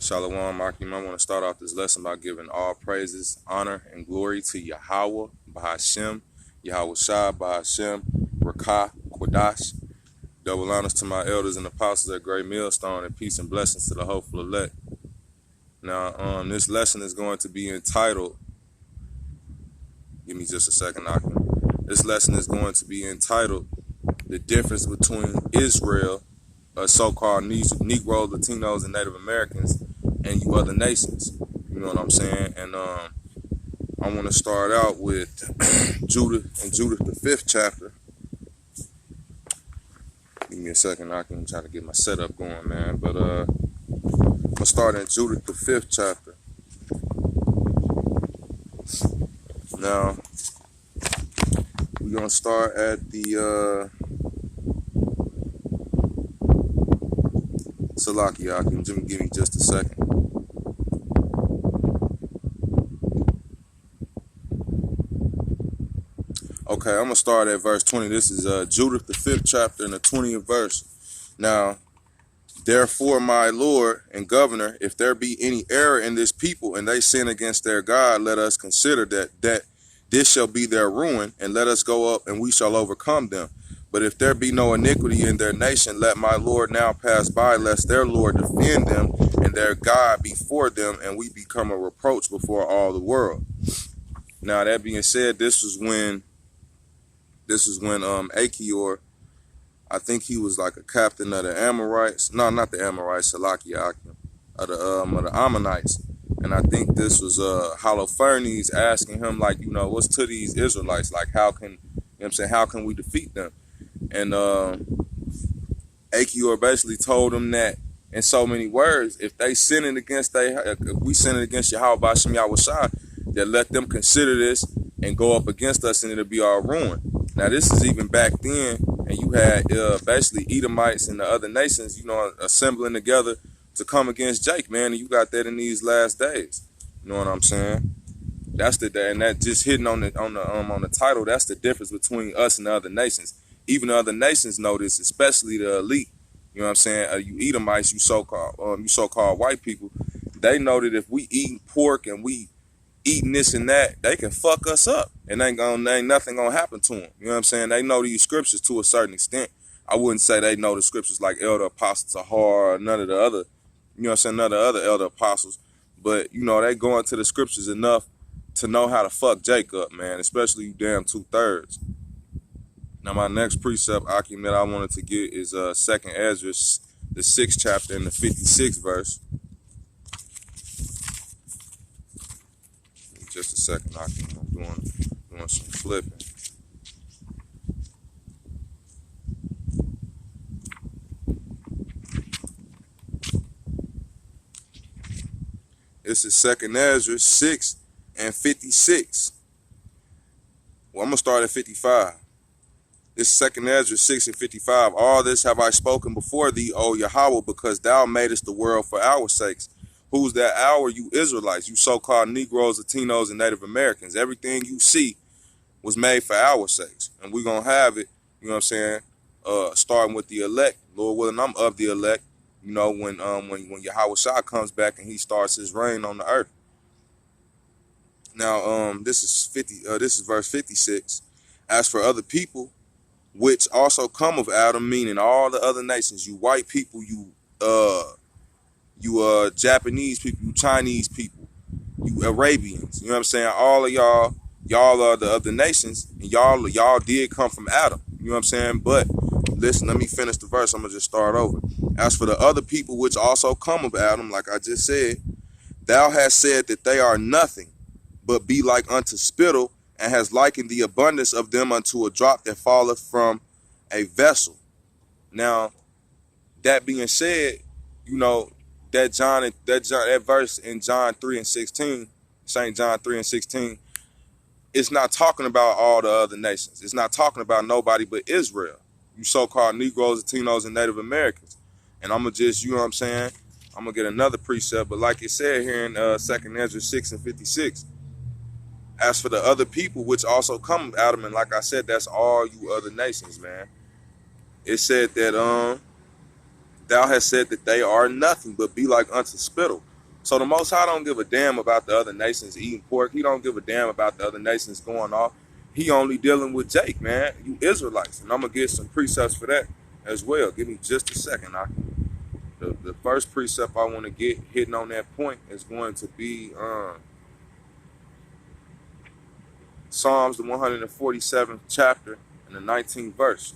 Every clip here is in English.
Shalom, Akim. I want to start off this lesson by giving all praises, honor, and glory to Yahweh, Bahashem, Yahweh Shah, Bahashem, Rakah, Quadash. Double honors to my elders and apostles at Great Millstone, and peace and blessings to the hopeful elect. Now, this lesson is going to be entitled, give me just a second, Akim. This lesson is going to be entitled, The Difference Between Israel, so-called Negroes, Latinos, and Native Americans, and you other nations. You know what I'm saying? And I want to start out with Judith and Judith, the 5th chapter. Give me a second. I can try to get my setup going, man. But I'm going to start in Judith, the 5th chapter. Now, we're going to start at the Salakia. I can give me just a second. Okay, I'm going to start at verse 20. This is Judith, the 5th chapter, and the 20th verse. Now, therefore, my Lord and Governor, if there be any error in this people, and they sin against their God, let us consider that this shall be their ruin, and let us go up, and we shall overcome them. But if there be no iniquity in their nation, let my Lord now pass by, lest their Lord defend them, and their God before them, and we become a reproach before all the world. Now, that being said, this is when Achior, I think he was like a captain of the Amorites. No, not the Amorites, Salakia, of the Ammonites. And I think this was Holofernes asking him, like, you know, what's to these Israelites? Like, how can, you know what I'm saying, how can we defeat them? And Achior basically told him that in so many words, if they sinning against if we sinning against Yahweh Bashem Yahweh Shai, that let them consider this and go up against us, and it'll be our ruin. Now, this is even back then, and you had basically Edomites and the other nations, you know, assembling together to come against Jake, man, and you got that in these last days. You know what I'm saying? That's the day, and that just hitting on the title. That's the difference between us and the other nations. Even the other nations know this, especially the elite. You know what I'm saying? You Edomites, you so-called white people, they know that if we eating pork and we eating this and that, they can fuck us up, and ain't nothing gonna happen to them. You know what I'm saying? They know these scriptures to a certain extent. I wouldn't say they know the scriptures like Elder Apostle Tahar or none of the other, you know what I'm saying, none of the other elder apostles, but you know, they go into the scriptures enough to know how to fuck Jacob, man, especially you damn 2/3. Now, my next precept, Akim, that I wanted to get is 2nd Ezra, the 6th chapter, and the 56th verse. Just a second, Akim. I'm doing some flipping. This is 2nd Ezra 6 and 56. Well, I'm gonna start at 55. This is 2nd Ezra 6 and 55. All this have I spoken before thee, O Yahweh, because thou madest the world for our sakes. Who's that our? You Israelites, you so-called Negroes, Latinos, and Native Americans. Everything you see was made for our sakes. And we're going to have it, you know what I'm saying, starting with the elect. Lord willing, I'm of the elect, you know, when Yahweh Shah comes back and he starts his reign on the earth. Now, this is verse 56. As for other people, which also come of Adam, meaning all the other nations, you white people, you Japanese people, you Chinese people, you Arabians, you know what I'm saying? All of y'all are the other nations, and y'all did come from Adam, you know what I'm saying? But listen, let me finish the verse. I'm gonna just start over. As for the other people which also come of Adam, like I just said, thou hast said that they are nothing, but be like unto spittle, and has likened the abundance of them unto a drop that falleth from a vessel. Now, that being said, you know, that verse in John 3 and 16, St. John 3 and 16, it's not talking about all the other nations. It's not talking about nobody but Israel, you so-called Negroes, Latinos, and Native Americans. And I'm going to just, you know what I'm saying, I'm going to get another precept, but like it said here in 2nd Ezra 6 and 56, as for the other people which also come of Adam, and like I said, that's all you other nations, man. It said that thou hast said that they are nothing, but be like unto spittle. So the Most High don't give a damn about the other nations eating pork. He don't give a damn about the other nations going off. He only dealing with Jake, man. You Israelites. And I'm going to get some precepts for that as well. Give me just a second. The first precept I want to get hitting on that point is going to be Psalms, the 147th chapter and the 19th verse.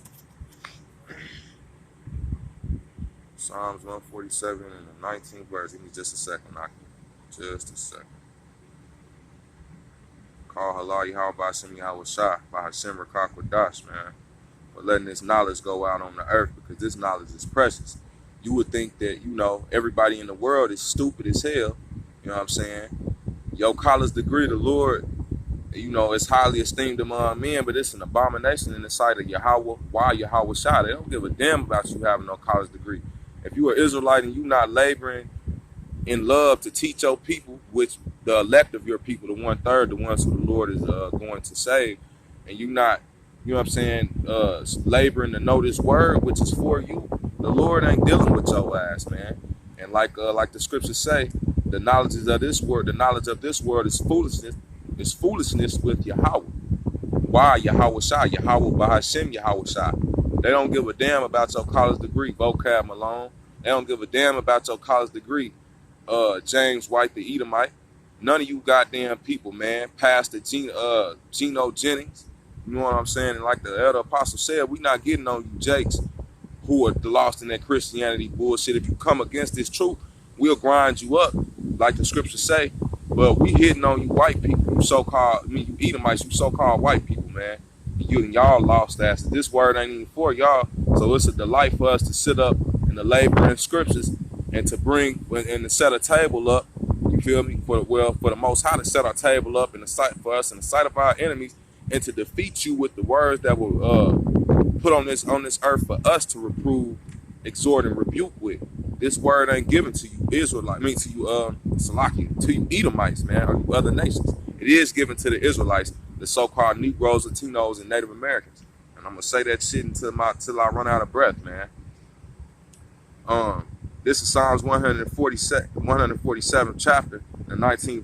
Psalms 147 and the 19th verse. Give me just a second, just a second. Call halal Yahweh Ba'ashem Yahweh Shah by Hashem Rakak Wadash, man. For letting this knowledge go out on the earth, because this knowledge is precious. You would think that, you know, everybody in the world is stupid as hell. You know what I'm saying? Your college degree, the Lord, you know, it's highly esteemed among men, but it's an abomination in the sight of Yahweh. Why Yahweh Shah? They don't give a damn about you having no college degree. If you are Israelite and you not laboring in love to teach your people, which the elect of your people, the 1/3, the ones who the Lord is going to save, and you not, you know what I'm saying, laboring to know this word, which is for you, the Lord ain't dealing with your ass, man. And like the scriptures say, the knowledge of this world is foolishness. It's foolishness with Yahweh. Why Yahweh Shah? Yahweh Ba'ashem Yahweh Shah. They don't give a damn about your college degree, vocab Malone. They don't give a damn about your college degree, James White the Edomite. None of you goddamn people, man. Pastor Geno Jennings. You know what I'm saying? And like the elder apostle said, we not getting on you Jakes who are lost in that Christianity bullshit. If you come against this truth, we'll grind you up, like the scriptures say. But we hitting on you white people, you so-called, you Edomites, you so-called white people, man. You and y'all lost asses. This word ain't even for y'all. So it's a delight for us to sit up in the labor in scriptures and to bring and to set a table up. You feel me? For the Most High to set our table up in the sight for us in the sight of our enemies, and to defeat you with the words that were put on this earth for us to reprove, exhort, and rebuke with. This word ain't given to you Israelites, to you Salaki, to you Edomites, man, or you other nations. It is given to the Israelites, the so-called Negroes, Latinos, and Native Americans. And I'm gonna say that shit until I run out of breath, man. This is Psalms 147th chapter, the 19th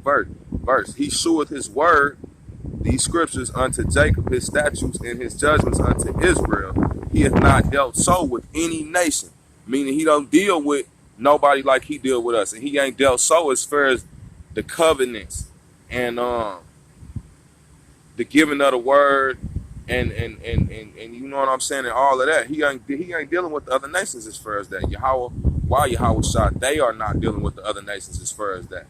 verse. He sheweth his word, these scriptures, unto Jacob, his statutes and his judgments unto Israel. He hath not dealt so with any nation, meaning he don't deal with nobody like he deal with us, and he ain't dealt so as far as the covenants and the giving of the word and you know what I'm saying, and all of that. He ain't dealing with the other nations as far as that. Yahweh Shah, they are not dealing with the other nations as far as that.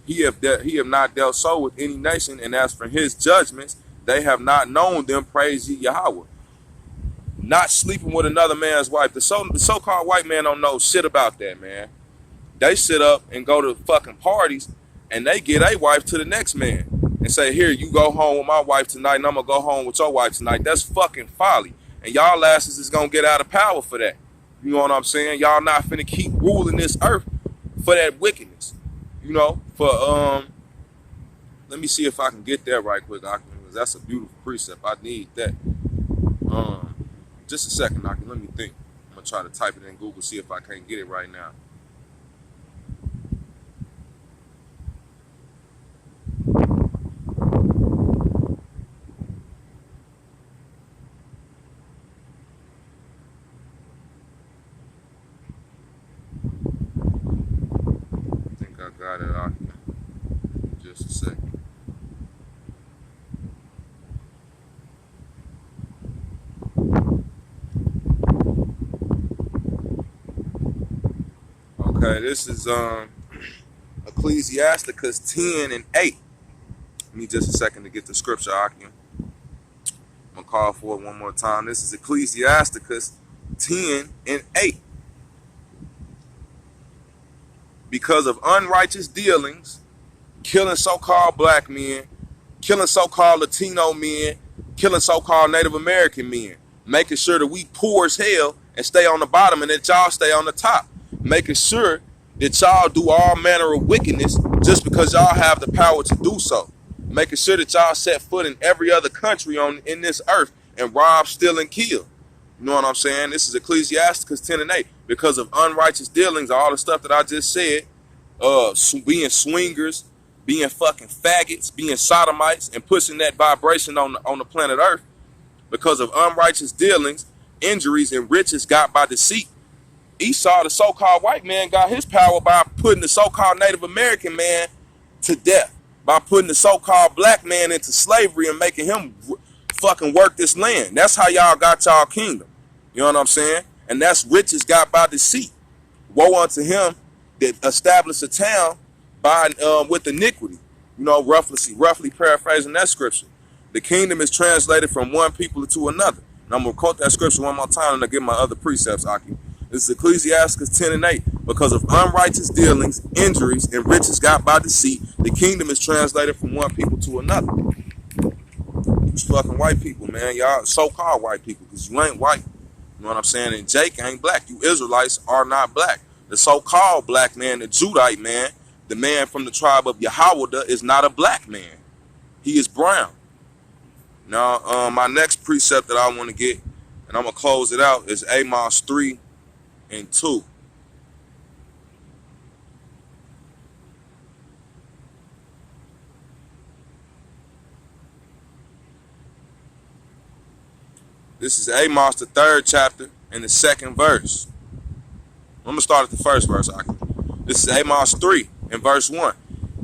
He have not dealt so with any nation, and as for his judgments, they have not known them. Praise ye Yahweh. Not sleeping with another man's wife. The so-called white man don't know shit about that, man. They sit up and go to fucking parties, and they get a wife to the next man and say, here, you go home with my wife tonight, and I'm gonna go home with your wife tonight. That's fucking folly. And y'all asses is gonna get out of power for that. You know what I'm saying? Y'all not finna keep ruling this earth for that wickedness. You know, let me see if I can get that right quick, because that's a beautiful precept. I need that. Just a second, Aki. Let me think. I'm gonna try to type it in Google, see if I can't get it right now. I think I got it, Aki. Just a second. Okay, this is Ecclesiasticus 10 and 8. Give me just a second to get the scripture, Aki. I'm gonna call for it one more time. This is Ecclesiasticus 10 and 8. Because of unrighteous dealings, killing so-called black men, killing so-called Latino men, killing so-called Native American men, making sure that we poor as hell and stay on the bottom and that y'all stay on the top, making sure that y'all do all manner of wickedness just because y'all have the power to do so, making sure that y'all set foot in every other country in this earth and rob, steal, and kill. You know what I'm saying? This is Ecclesiasticus 10 and 8. Because of unrighteous dealings, all the stuff that I just said, being swingers, being fucking faggots, being sodomites, and pushing that vibration on the planet Earth because of unrighteous dealings, injuries, and riches got by deceit. Esau, the so-called white man, got his power by putting the so-called Native American man to death, by putting the so-called black man into slavery and making him fucking work this land. That's how y'all got y'all kingdom. You know what I'm saying? And that's riches got by deceit. Woe unto him that established a town by with iniquity. You know, roughly paraphrasing that scripture. The kingdom is translated from one people to another. And I'm gonna quote that scripture one more time and I'll give my other precepts, Aki. This is Ecclesiastes 10 and 8. Because of unrighteous dealings, injuries, and riches got by deceit, the kingdom is translated from one people to another. These fucking white people, man. Y'all so-called white people, because you ain't white. You know what I'm saying? And Jake ain't black. You Israelites are not black. The so-called black man, the Judite man, the man from the tribe of Yahweh is not a black man. He is brown. Now, my next precept that I want to get, and I'm going to close it out, is Amos 3 and 2. This is Amos, the 3rd chapter, and the 2nd verse. I'm going to start at the first verse. This is Amos 3 and verse 1.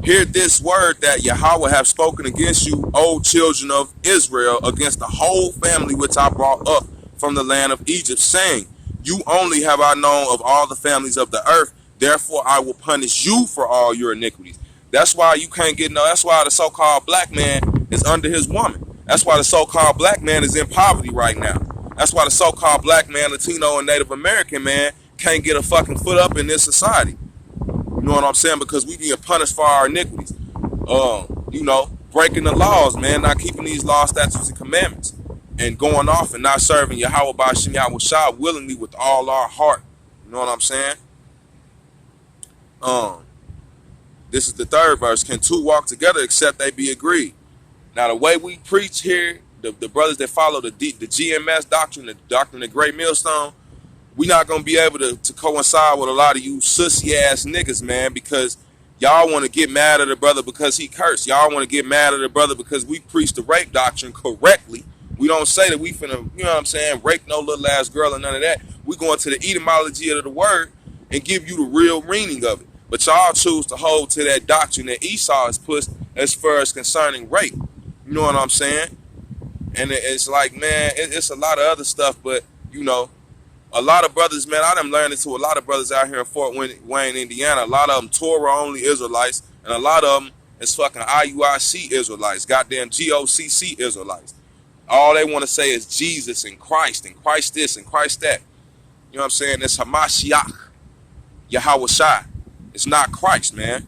Hear this word that Yahweh have spoken against you, O children of Israel, against the whole family which I brought up from the land of Egypt, saying, you only have I known of all the families of the earth, therefore I will punish you for all your iniquities. That's why you can't get no, that's why the so-called black man is under his woman. That's why the so-called black man is in poverty right now. That's why the so-called black man, Latino, and Native American man can't get a fucking foot up in this society. You know what I'm saying? Because we being punished for our iniquities. You know, breaking the laws, man, not keeping these laws, statutes, and commandments. And going off and not serving Yahweh Ba'ashem Yahweh Shah willingly with all our heart. You know what I'm saying? This is the 3rd verse. Can two walk together except they be agreed? Now, the way we preach here, the brothers that follow the GMS doctrine, the doctrine of Great Millstone, we not going to be able to coincide with a lot of you sussy-ass niggas, man, because y'all want to get mad at the brother because he cursed. Y'all want to get mad at the brother because we preach the rape doctrine correctly. We don't say that we finna, you know what I'm saying, rape no little ass girl and none of that. We go into the etymology of the word and give you the real meaning of it. But y'all choose to hold to that doctrine that Esau has pushed as far as concerning rape. You know what I'm saying? And it's like, man, it's a lot of other stuff, but, you know, a lot of brothers, man, I done learned it to a lot of brothers out here in Fort Wayne, Indiana. A lot of them Torah-only Israelites, and a lot of them is fucking IUIC Israelites, goddamn GOCC Israelites. All they want to say is Jesus and Christ this and Christ that. You know what I'm saying? It's Hamashiach, Yahweh Shai. It's not Christ, man.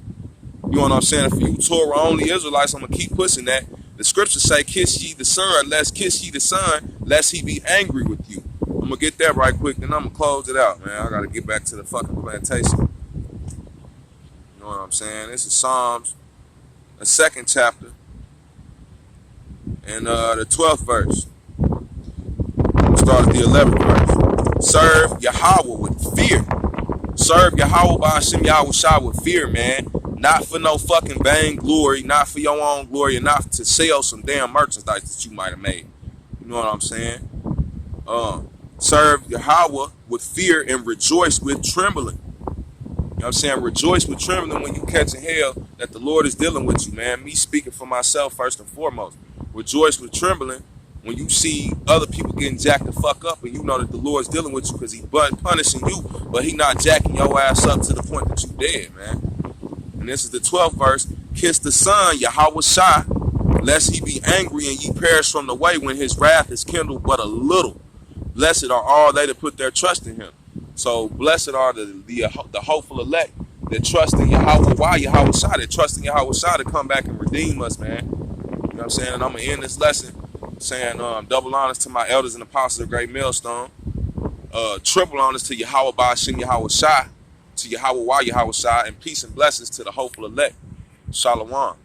You know what I'm saying? For you Torah-only Israelites, I'm going to keep pushing that. The scriptures say, kiss ye the son, lest he be angry with you. I'm going to get that right quick, then I'm going to close it out, man. I got to get back to the fucking plantation. You know what I'm saying? This is Psalms, the 2nd chapter, and the 12th verse. We'll start at the 11th verse. Serve Yahweh with fear. Serve Yahweh Ba'ashem Yahweh Shah with fear, man. Not for no fucking vain glory, not for your own glory, and not to sell some damn merchandise that you might have made. You know what I'm saying? Serve Yahweh with fear and rejoice with trembling. You know what I'm saying? Rejoice with trembling when you catching hell that the Lord is dealing with you, man. Me speaking for myself first and foremost. Rejoice with trembling when you see other people getting jacked the fuck up and you know that the Lord's dealing with you because he's punishing you, but he not jacking your ass up to the point that you dead, man. And this is the 12th verse. Kiss the Son, Yahweh Shai, lest he be angry and ye perish from the way when his wrath is kindled but a little. Blessed are all they that put their trust in him. So blessed are the hopeful elect that trust in Yahweh. Why Yahweh Shai? That trust in Yahweh Shai to come back and redeem us, man. You know what I'm saying? And I'm going to end this lesson saying double honors to my elders and apostles of Great Millstone. Triple honors to Yahweh Ba'ashem Yahweh Shai, to Yahweh Shai, and peace and blessings to the hopeful elect. Shalom.